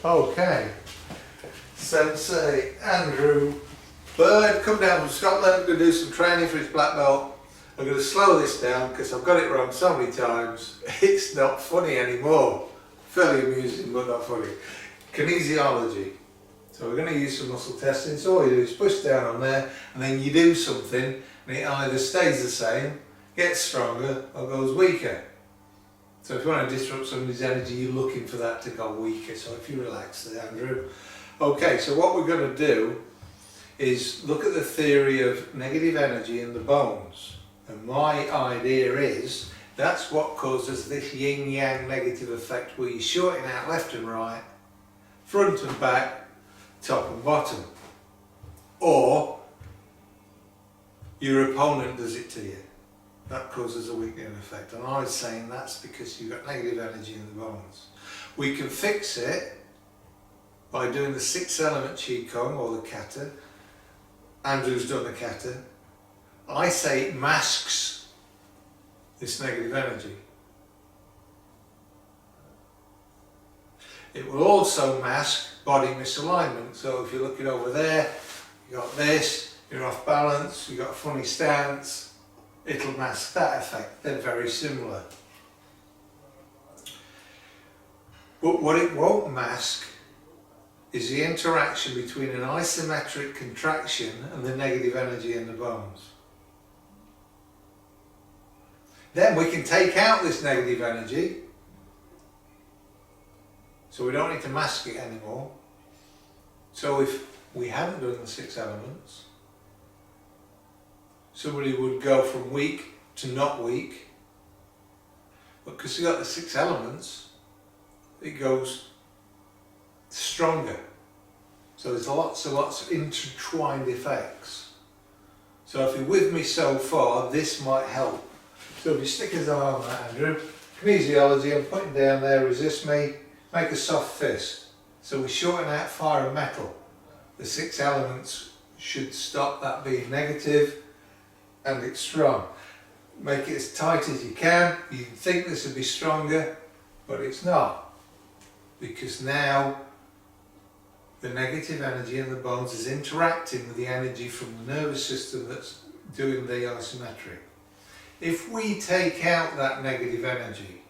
Okay, Sensei Andrew Bird come down from Scotland to do some training for his black belt. I'm going to slow this down because I've got it wrong so many times. It's not funny anymore. Fairly amusing but not funny. Kinesiology. So we're going to use some muscle testing. So all you do is push down on there and then you do something and it either stays the same, gets stronger or goes weaker. So if you want to disrupt somebody's energy, you're looking for that to go weaker. So if you relax there, Andrew. Okay, so what we're going to do is look at the theory of negative energy in the bones. And my idea is that's what causes this yin-yang negative effect where you're shorting out left and right, front and back, top and bottom. Or your opponent does it to you. That causes a weakening effect. And I was saying that's because you've got negative energy in the bones. We can fix it by doing the 6 element Qigong or the kata. Andrew's done the kata. I say it masks this negative energy. It will also mask body misalignment. So if you're looking over there, you got this, you're off balance, you got a funny stance, it'll mask that effect. They're very similar. But what it won't mask is the interaction between an isometric contraction and the negative energy in the bones. Then we can take out this negative energy, so we don't need to mask it anymore. So if we hadn't done the 6 elements, somebody would go from weak to not weak, but because you've got the 6 elements, it goes stronger. So there's lots and lots of intertwined effects. So if you're with me so far, this might help. So if you stick his arm out, Andrew, kinesiology, I'm putting down there, resist me, make a soft fist. So we shorten out fire and metal. The 6 elements should stop that being negative and it's strong. Make it as tight as you can. You'd think this would be stronger, but it's not. Because now the negative energy in the bones is interacting with the energy from the nervous system that's doing the isometric. If we take out that negative energy,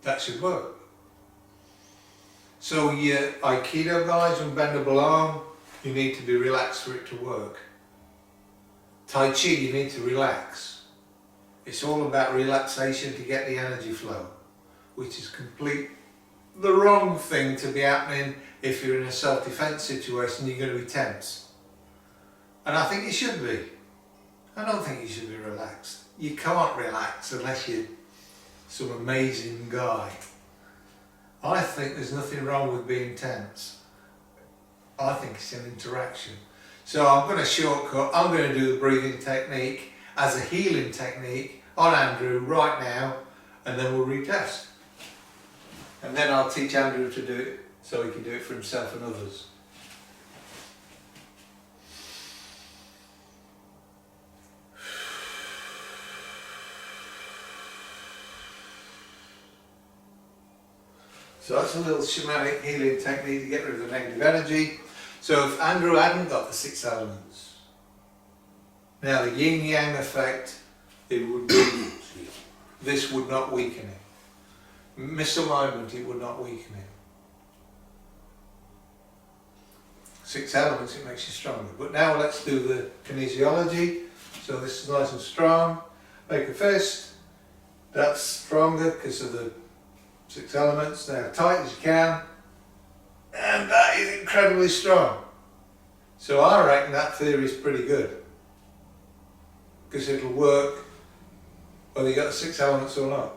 that should work. So your Aikido guys, unbendable arm, you need to be relaxed for it to work. Tai Chi, you need to relax. It's all about relaxation to get the energy flow, which is the wrong thing to be happening if you're in a self-defense situation. You're going to be tense. And I think you should be. I don't think you should be relaxed. You can't relax unless you're some amazing guy. I think there's nothing wrong with being tense. I think it's an interaction. So I'm going to shortcut. I'm going to do the breathing technique as a healing technique on Andrew right now, and then we'll retest. And then I'll teach Andrew to do it so he can do it for himself and others. So that's a little shamanic healing technique to get rid of the negative energy. So if Andrew hadn't got the 6 elements, now the yin-yang effect, it would be, this would not weaken it. Misalignment, it would not weaken it. 6 elements, it makes you stronger. But now let's do the kinesiology. So this is nice and strong. Make a fist. That's stronger because of the 6 elements. Now tight as you can. And that is incredibly strong. So I reckon that theory is pretty good. Because it'll work whether you got the 6 elements or not.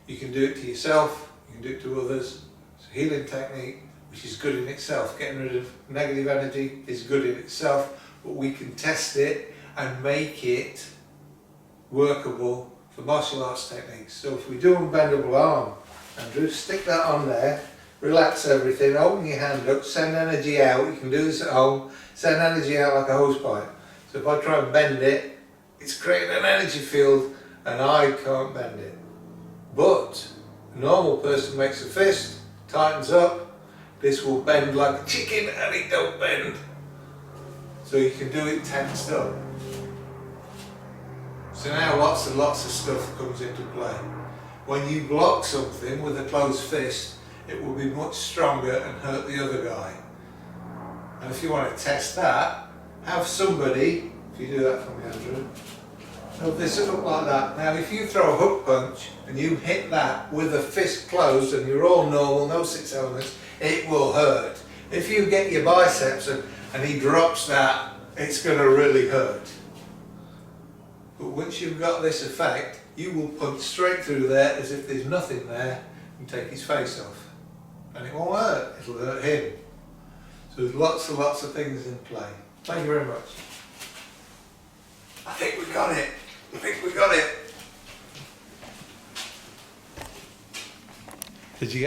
You can do it to yourself, you can do it to others. It's a healing technique which is good in itself. Getting rid of negative energy is good in itself, but we can test it and make it workable for martial arts techniques. So if we do unbendable arm, Andrew, stick that on there, relax everything, open your hand up, send energy out. You can do this at home, send energy out like a hose pipe. So if I try and bend it, it's creating an energy field and I can't bend it. But A normal person makes a fist, tightens up, this will bend like a chicken and it don't bend. So you can do it tensed up. So now lots and lots of stuff comes into play. When you block something with a closed fist, it will be much stronger and hurt the other guy. And if you want to test that, have somebody, if you do that for me, Andrew, hold this up like that. Now if you throw a hook punch and you hit that with a fist closed and you're all normal, no 6 elements, it will hurt. If you get your biceps and he drops that, it's going to really hurt. But once you've got this effect, you will punch straight through there as if there's nothing there and take his face off. And it won't hurt, it'll hurt him. So there's lots and lots of things in play. Thank you very much. I think we got it. I think we got it. Did you get